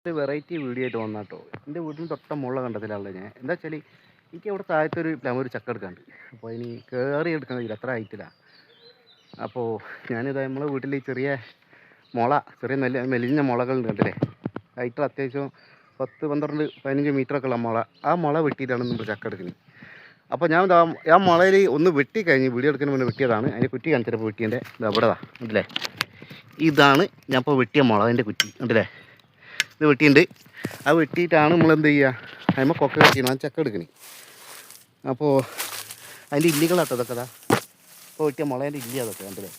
ഒരു variety video ആയിട്ട് വന്നാട്ടോ. എൻ്റെ വീടിന് തൊട്ട മുള്ള കണ്ടത്തിലാണല്ലോ ഞാൻ. എന്താ വെച്ചാൽ എനിക്ക് അവിടെ താഴത്തെ ഒരു ചക്ക എടുക്കാണ്ട്. അപ്പോൾ ഇനി കയറി എടുക്കാൻ കഴിയില്ല, അത്ര ഹൈറ്റില്ല. അപ്പോൾ ഞാനിതാ നമ്മളെ വീട്ടിൽ ചെറിയ ചെറിയ മെലിഞ്ഞ മുളകളുണ്ട് കണ്ടില്ലേ. ഹൈറ്റിൽ അത്യാവശ്യം 10-12-15 മീറ്ററൊക്കെ ഉള്ള മുള. ആ മുള വെട്ടിയിട്ടാണ് നമ്മൾ ചക്ക എടുക്കുന്നത്. അപ്പോൾ ഞാൻ ആ മുളയിൽ ഒന്ന് വെട്ടി കഴിഞ്ഞ് വീഡിയോ എടുക്കുന്നതിന് മുന്നേ വെട്ടിയതാണ്. അതിൻ്റെ കുറ്റി കാണിച്ചപ്പോൾ വെട്ടിയതിൻ്റെ ഇവിടെതാ കണ്ടില്ലേ. ഇതാണ് ഞാൻ ഇപ്പോൾ വെട്ടിയ മുളകിൻ്റെ കുറ്റി കണ്ടില്ലേ. ഇത് വെട്ടിയിട്ടുണ്ട്. ആ വെട്ടിയിട്ടാണ് നമ്മളെന്ത് ചെയ്യുക, അതിന്മേൽ കൊക്ക കെട്ടിയാണ് ചക്ക എടുക്കണേ. അപ്പോൾ അതിൻ്റെ ഇല്ലികളാട്ടോ അതൊക്കെ അതാ. അപ്പോൾ വെട്ടിയ മുളേൻ്റെ ഇല്ലി അതൊക്കെ കണ്ടില്ലേ.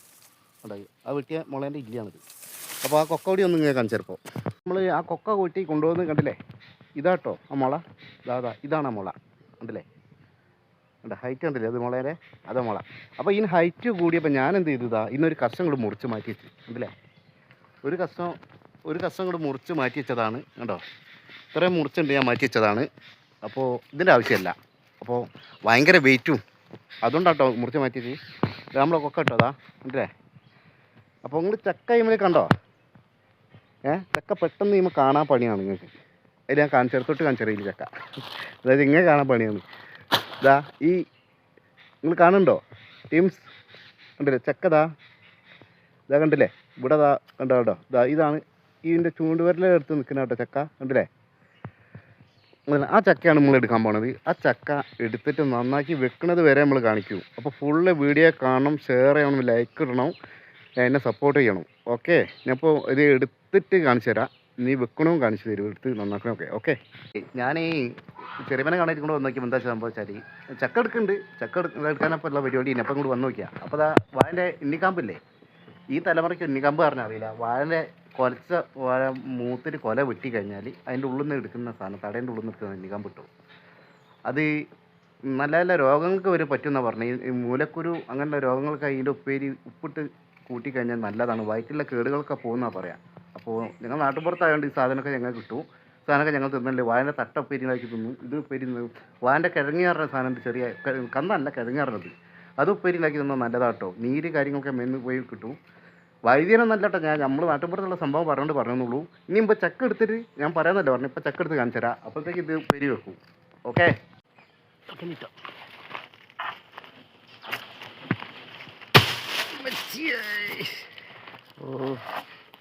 ഉണ്ടായി ആ വെട്ടിയ മുളേൻ്റെ ഇല്ലിയാണിത്. അപ്പോൾ ആ കൊക്ക കൂടി ഒന്നും ഇങ്ങനെ കാണിച്ചപ്പോൾ നമ്മൾ ആ കൊക്ക കൂട്ടി കൊണ്ടുപോകുന്നത് കണ്ടില്ലേ. ഇതാട്ടോ ആ മുള. ഇതാണ് ആ മുള കണ്ടില്ലേ. ഉണ്ട് ഹൈറ്റ് കണ്ടില്ലേ, അത് മുളേരെ അതാ മുള. അപ്പോൾ ഇതിന് ഹൈറ്റ് കൂടിയപ്പോൾ ഞാൻ എന്ത് ചെയ്തതാ, ഇന്നൊരു കഷ്ണം കൂടെ മുറിച്ച് മാറ്റി വെച്ചു കണ്ടില്ലേ. ഒരു കഷ്ണം കൂടെ മുറിച്ച് മാറ്റി വെച്ചതാണ് കേട്ടോ. ഇത്രയും മുറിച്ചുണ്ട് ഞാൻ മാറ്റി വെച്ചതാണ്. അപ്പോൾ ഇതിൻ്റെ ആവശ്യമില്ല. അപ്പോൾ ഭയങ്കര വെയിറ്റും അതുകൊണ്ടാട്ടോ മുറിച്ച് മാറ്റിയത്. നമ്മളെ കൊക്ക കേട്ടോ അതാ കണ്ടില്ലേ. അപ്പോൾ നിങ്ങൾ ചക്ക ഇമ്മൽ കണ്ടോ, ചക്ക പെട്ടെന്ന് ഇമ്മ കാണാൻ പണിയാണ് നിങ്ങൾക്ക്. അതിൽ ഞാൻ ചെറുത്തോട്ട് കാണിച്ചറിയില്ല ചക്ക. അതായത് ഇങ്ങനെ കാണാൻ പണിയാണ്. ഇതാ ഈ നിങ്ങൾ കാണുന്നുണ്ടോ ടീംസ് കണ്ടില്ലേ ചക്ക ഇതാ കണ്ടില്ലേ. ഇവിടെ കണ്ടോ ഇതാണ് ഇതിൻ്റെ ചൂണ്ടുവരലെടുത്ത് നിൽക്കുന്ന കേട്ടോ ചക്ക കണ്ടില്ലേ. ആ ചക്കയാണ് നമ്മൾ എടുക്കാൻ പോണത്. ആ ചക്ക എടുത്തിട്ട് നന്നാക്കി വെക്കുന്നത് വരെ നമ്മൾ കാണിക്കൂ. അപ്പോൾ ഫുള്ള് വീഡിയോ കാണണം, ഷെയർ ചെയ്യണം, ലൈക്ക് ഇടണം, എന്നെ സപ്പോർട്ട് ചെയ്യണം. ഓക്കെ, ഞാനിപ്പോൾ ഇത് എടുത്തിട്ട് കാണിച്ചു തരാം. നീ വെക്കണവും കാണിച്ചു തരും, എടുത്ത് നന്നാക്കണമൊക്കെ. ഓക്കെ, ഞാൻ ഈ ചെറിയവനെ കാണാൻ കൊണ്ട് വന്ന് നോക്കിയപ്പോൾ എന്താ സംഭവിച്ചാൽ ചക്ക എടുക്കുന്നുണ്ട്. ചക്ക എടുക്കാനപ്പോൾ ഉള്ള പരിപാടി ഇനി അപ്പം ഇങ്ങോട്ട് വന്ന് നോക്കിയാൽ അപ്പോൾ അതാ വാഴൻ്റെ ഇന്നിക്കാമ്പില്ലേ. ഈ തലമുറയ്ക്ക് ഇന്നിക്കാമ്പ് പറഞ്ഞാൽ അറിയില്ല. വാഴൻ്റെ വാഴ മൂത്തിട്ട് കൊല വെട്ടി കഴിഞ്ഞാൽ അതിൻ്റെ ഉള്ളിൽ നിന്ന് എടുക്കുന്ന സാധനം, തടേൻ്റെ ഉള്ളിൽ നിന്ന് എടുക്കുന്ന ഇന്നിക്കാമ്പ് കിട്ടും. അത് നല്ല നല്ല രോഗങ്ങൾക്ക് വരെ പറ്റുമെന്നാണ് പറഞ്ഞത്. ഈ മൂലക്കുരു അങ്ങനെയുള്ള രോഗങ്ങൾക്ക് അതിൻ്റെ ഉപ്പിട്ട് കൂട്ടിക്കഴിഞ്ഞാൽ നല്ലതാണ്. വയറ്റിലുള്ള കേടുകളൊക്കെ പോകുന്നതാണ് പറയാം. അപ്പോൾ ഞങ്ങൾ നാട്ടുപുറത്തായതുകൊണ്ട് ഈ സാധനമൊക്കെ ഞങ്ങൾക്ക് കിട്ടും. സാധനമൊക്കെ ഞങ്ങൾ തിന്നല്ലേ. വാഴൻ്റെ തട്ട ഉപ്പേരികളാക്കി തിന്നു. ഇത് ഉപ്പേരി വാഴൻ്റെ കിഴങ്ങിയാറുന്ന സാധനം, ചെറിയ കന്നല്ല കിഴങ്ങിയാറുന്നത്, അത് ഉപ്പേരിയിലാക്കി തിന്നാൽ നല്ലതാട്ടോ. നീര് കാര്യങ്ങളൊക്കെ മെന്ന് പോയി കിട്ടും. വൈദ്യനം നല്ല കേട്ടോ. നമ്മൾ നാട്ടുപുറത്തുള്ള സംഭവം പറഞ്ഞെന്നുള്ളൂ. ഇനി ഇപ്പോൾ ചക്ക എടുത്തിട്ട് ഞാൻ പറയാമെന്നല്ലോ പറഞ്ഞു. ഇപ്പോൾ ചക്ക എടുത്ത് കാണിച്ചു തരാം. അപ്പോഴത്തേക്ക് ഇത് ഉപ്പേരി വെക്കും. ഓക്കെ,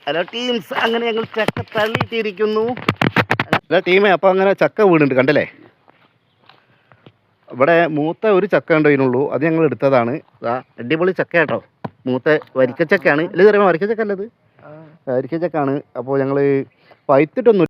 ഹലോ ടീംസ്, അങ്ങനെ ഞങ്ങൾ ചക്ക തള്ളിയിട്ടിരിക്കുന്നു. ഹലോ ടീമേ, അപ്പോൾ അങ്ങനെ ചക്ക വീടുണ്ട് കണ്ടല്ലേ. ഇവിടെ മൂത്ത ഒരു ചക്ക ഉണ്ടോ ഇതിനുള്ളൂ, അത് ഞങ്ങൾ എടുത്തതാണ്. അടിപൊളി ചക്ക കേട്ടോ. മൂത്ത വരിക്കച്ചക്കയാണ്. ഇല്ല ചെറിയ വരിക്കച്ചക്ക അല്ലത്, വരിക്കച്ചക്കാണ്. അപ്പോൾ ഞങ്ങൾ പഴുത്തിട്ടൊന്നും